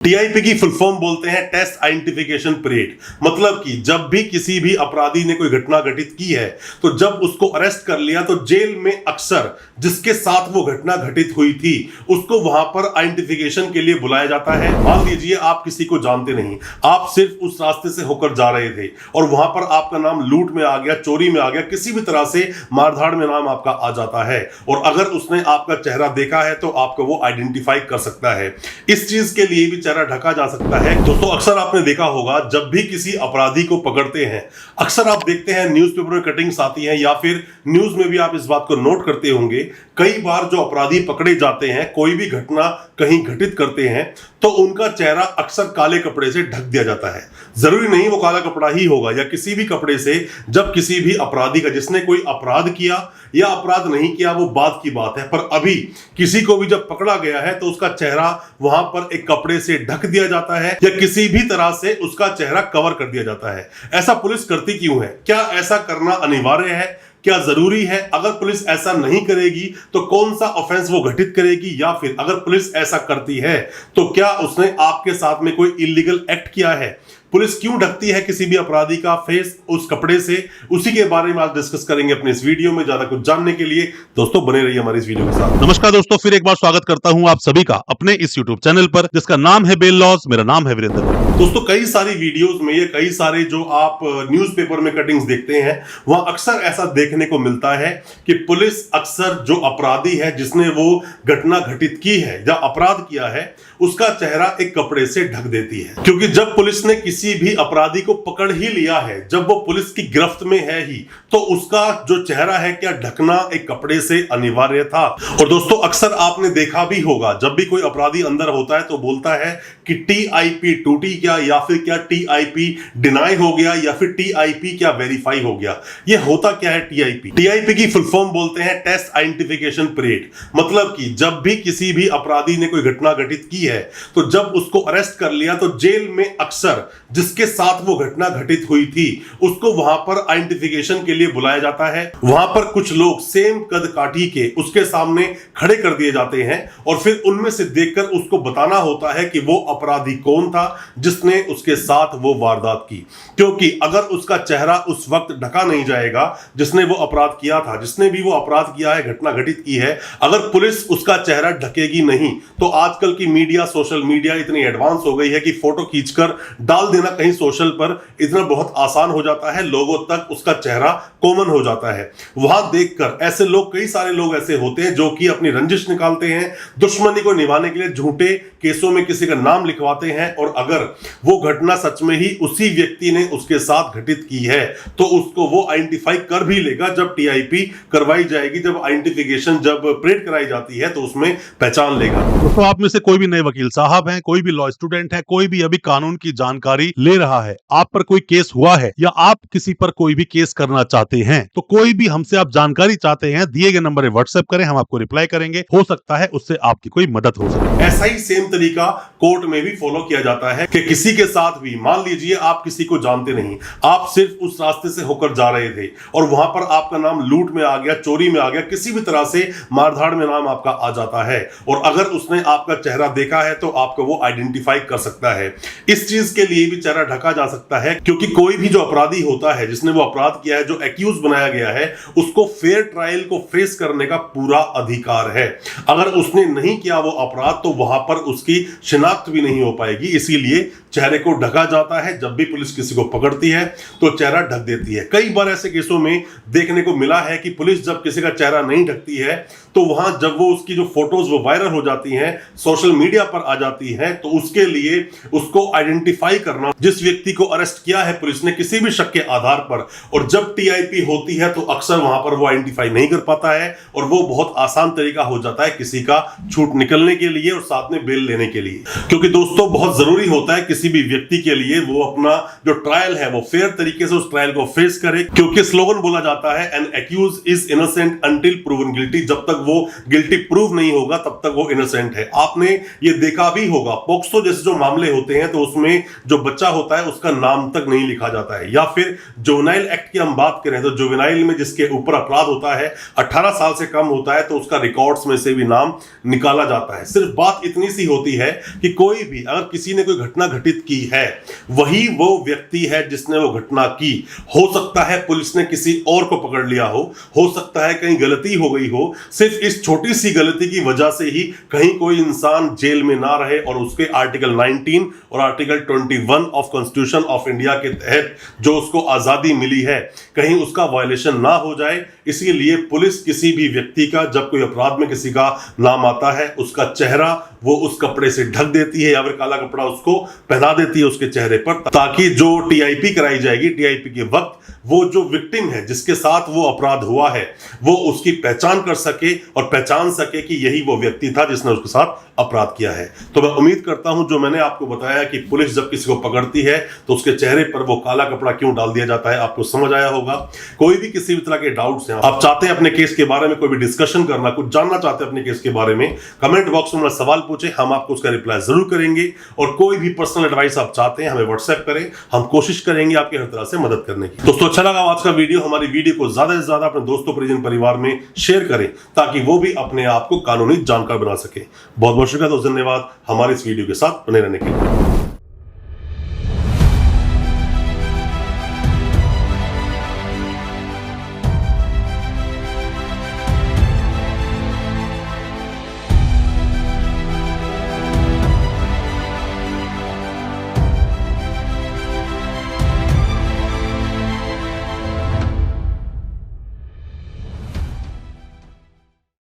TIP की full form बोलते हैं टेस्ट आइडेंटिफिकेशन परेड। मतलब कि जब भी किसी भी अपराधी ने कोई घटना घटित की है तो जब उसको अरेस्ट कर लिया तो जेल में अक्सर जिसके साथ वो घटना घटित हुई थी उसको वहां पर आइडेंटिफिकेशन के लिए बुलाया जाता है। मान लीजिए आप किसी को जानते नहीं, आप सिर्फ उस रास्ते से होकर जा रहे थे और वहां पर आपका नाम लूट में आ गया, चोरी में आ गया, किसी भी तरह से मारधाड़ में नाम आपका आ जाता है और अगर उसने आपका चेहरा देखा है तो आपको वो आइडेंटिफाई कर सकता है। इस चीज के लिए भी चेहरा ढका जा सकता है। दोस्तों अक्सर आपने देखा होगा जब भी किसी अपराधी को पकड़ते हैं, अक्सर आप देखते हैं न्यूज़पेपर में कटिंग्स आती हैं या फिर न्यूज में भी आप इस बात को नोट करते होंगे। कई बार जो अपराधी पकड़े जाते हैं, कोई भी घटना कहीं घटित करते हैं तो उनका चेहरा अक्सर काले कपड़े से ढक दिया जाता है। जरूरी नहीं वो काला कपड़ा ही होगा या किसी भी कपड़े से जब किसी भी अपराधी का जिसने कोई अपराध किया या अपराध नहीं किया वो बात की बात है, पर अभी किसी को भी जब पकड़ा गया है तो उसका चेहरा वहां पर एक कपड़े से ढक दिया जाता है या किसी भी तरह से उसका चेहरा कवर कर दिया जाता है। ऐसा पुलिस करती क्यों है? क्या ऐसा करना अनिवार्य है? क्या जरूरी है? अगर पुलिस ऐसा नहीं करेगी तो कौन सा ऑफेंस वो घटित करेगी, या फिर अगर पुलिस ऐसा करती है तो क्या उसने आपके साथ में कोई इलीगल एक्ट किया है? पुलिस क्यों ढकती है किसी भी अपराधी का फेस उस कपड़े से? उसी के बारे में आज डिस्कस करेंगे अपने इस वीडियो में। ज्यादा कुछ जानने के लिए दोस्तों बने रहिए हमारी इस वीडियो के साथ। नमस्कार दोस्तों, फिर एक बार स्वागत करता हूं आप सभी का अपने इस YouTube चैनल पर जिसका नाम है बेल लॉज। मेरा नाम है वीरेंद्र। दोस्तों कई सारी वीडियोस में, ये कई सारे जो आप न्यूज़पेपर में कटिंग्स देखते हैं वहां अक्सर ऐसा देखने को मिलता है कि पुलिस अक्सर जो अपराधी है जिसने वो घटना घटित की है या अपराध किया है उसका चेहरा एक कपड़े से ढक देती है। क्योंकि जब पुलिस ने किसी भी अपराधी को पकड़ ही लिया है, जब वो पुलिस की गिरफ्त में है ही, तो उसका जो चेहरा है क्या ढकना एक कपड़े से अनिवार्य था। और दोस्तों अक्सर आपने देखा भी होगा जब भी कोई अपराधी अंदर होता है तो बोलता है कि टीआईपी टूटी क्या, या फिर क्या टीआईपी डिनाई हो गया, या फिर टीआईपी क्या वेरीफाई हो गया। ये होता क्या है टीआईपी? टीआईपी की फुल फॉर्म बोलते हैं टेस्ट आइडेंटिफिकेशन परेड। मतलब कि जब भी किसी भी अपराधी ने कोई घटना घटित की है तो जब उसको अरेस्ट कर लिया तो जेल में अक्सर जिसके साथ वो घटना घटित हुई थी उसको वहां पर आइडेंटिफिकेशन के लिए बुलाया जाता है। वहां पर कुछ लोग सेम कद काठी के उसके सामने खड़े कर दिए जाते हैं और फिर उनमें से देखकर उसको बताना होता है कि वो अपराधी कौन था जिसने उसके साथ वो वारदात की। क्योंकि अगर उसका चेहरा उस वक्त ढका नहीं जाएगा जिसने वो अपराध किया था, जिसने भी वो अपराध किया है, घटना घटित की है, अगर पुलिस उसका चेहरा ढकेगी नहीं तो आजकल की मीडिया, सोशल मीडिया इतनी एडवांस हो गई है कि फोटो खींचकर डाल देना कहीं सोशल पर इतना बहुत आसान हो जाता है, लोगों तक उसका चेहरा कॉमन हो जाता है। वहां देखकर ऐसे लोग, कई सारे लोग ऐसे होते हैं जो कि अपनी रंजिश निकालते हैं, दुश्मनी को निभाने के लिए झूठे केसों में किसी का नाम लिखवाते हैं और अगर वो घटना सच में ही उसी व्यक्ति ने उसके साथ घटित की है तो उसको वो आइडेंटिफाई कर भी लेगा। जब टीआईपी करवाई जाएगी, जब आइडेंटिफिकेशन जब परेड कराई जाती है तो उसमें पहचान लेगा। दोस्तों आप में से कोई भी नए वकील साहब हैं, कोई भी लॉ स्टूडेंट है, कोई भी अभी कानून की जानकारी ले रहा है, आप पर कोई केस हुआ है या आप किसी पर कोई भी केस करना चाहते हैं तो कोई भी हमसे आप जानकारी चाहते हैं, दिए गए नंबर पर व्हाट्सएप करें, हम आपको रिप्लाई करेंगे। हो सकता है उससे आपकी कोई मदद हो सके। ऐसा ही सेम तरीका कोर्ट में भी फॉलो किया जाता है कि किसी के साथ भी, मान लीजिए आप किसी को जानते नहीं, आप सिर्फ उस रास्ते से होकर जा रहे थे और वहां पर आपका नाम लूट में आ गया, चोरी में आ गया, किसी भी तरह से मारधाड़ में नाम आपका आ जाता है और अगर उसने आपका चेहरा देखा है तो आपको वो आइडेंटिफाई कर सकता है। इस चीज के लिए भी चेहरा ढका जा सकता है क्योंकि कोई भी जो अपराधी होता है जिसने वो अपराध किया है, जो एक्यूज बनाया गया है, उसको फेयर ट्रायल को फेस करने का पूरा अधिकार है। अगर उसने नहीं किया वो अपराध तो वहां पर उसकी शिनाख्त भी नहीं हो पाएगी, इसीलिए चेहरे को ढका जाता है। जब भी पुलिस किसी को पकड़ती है तो चेहरा ढक देती है। कई बार ऐसे केसों में देखने को मिला है कि पुलिस जब किसी का चेहरा नहीं ढकती है तो वहां जब वो उसकी जो फोटोज वो वायरल हो जाती हैं, सोशल मीडिया पर आ जाती हैं, तो उसके लिए उसको आइडेंटिफाई करना, जिस व्यक्ति को अरेस्ट किया है पुलिस ने किसी भी शक के आधार पर, और जब टीआईपी होती है तो अक्सर वहां पर वो आइडेंटिफाई नहीं कर पाता है और वो बहुत आसान तरीका हो जाता है किसी का छूट निकलने के लिए और साथ में बेल लेने के लिए। क्योंकि दोस्तों बहुत जरूरी होता है किसी भी व्यक्ति के लिए वो अपना जो ट्रायल है वो फेयर तरीके से उस ट्रायल को फेस करे। क्योंकि स्लोगन बोला जाता है an accused is innocent until proven guilty, जब तक तक वो गिल्टी प्रूव नहीं होगा तब तक वो इनोसेंट है। आपने ये देखा भी होगा, पोक्सो जैसे जो मामले होते हैं तो उसमें जो बच्चा होता है उसका नाम तक नहीं लिखा जाता है, या फिर जुवेनाइल एक्ट की हम बात करें तो जुवेनाइल में जिसके ऊपर अपराध होता है 18 साल से कम होता है तो उसका रिकॉर्ड्स में से भी नाम निकाला जाता है। सिर्फ बात इतनी सी होती है कि कोई भी अगर किसी ने कोई घटना घटित की है, वही वो व्यक्ति है जिसने वो घटना की। हो सकता है पुलिस ने किसी और को पकड़ लिया हो सकता है कहीं गलती हो गई हो, सिर्फ इस छोटी सी गलती की वजह से ही कहीं कोई इंसान जेल में ना रहे और उसके आर्टिकल 19 और article 21 of constitution of India के तहत जो उसको आजादी मिली है कहीं उसका वायलेशन ना हो जाए। इसीलिए पुलिस किसी भी व्यक्ति का जब कोई अपराध में किसी का नाम आता है उसका चेहरा वो उस कपड़े से ढक देती है या फिर काला कपड़ा उसको पहना देती है उसके चेहरे पर, ताकि जो टीआईपी कराई जाएगी टीआईपी के वक्त वो जो विक्टिम है जिसके साथ वो अपराध हुआ है वो उसकी पहचान कर सके और पहचान सके कि यही वो व्यक्ति था जिसने उसके साथ अपराध किया है। तो मैं उम्मीद करता हूं जो मैंने आपको बताया कि पुलिस जब किसी को पकड़ती है तो उसके चेहरे पर वो काला कपड़ा क्यों डाल दिया जाता है आपको समझ आया होगा। कोई भी किसी भी तरह के डाउट्स हैं, आप चाहते हैं अपने केस के बारे में कोई भी डिस्कशन करना, कुछ जानना चाहते हैं अपने केस के बारे में, कमेंट बॉक्स में सवाल पूछे, हम आपको उसका रिप्लाई जरूर करेंगे। और कोई भी पर्सनल एडवाइस आप चाहते हैं हमें व्हाट्सएप करें, हम कोशिश करेंगे आपकी हर तरह से मदद करने की। दोस्तों अच्छा लगा आज का वीडियो, हमारी वीडियो को ज्यादा से ज्यादा अपने दोस्तों परिजन परिवार में शेयर करें ताकि वो भी अपने आप को कानूनी जानकार बना सके। बहुत बहुत शुक्रिया, धन्यवाद हमारे इस वीडियो के साथ बने रहने के लिए।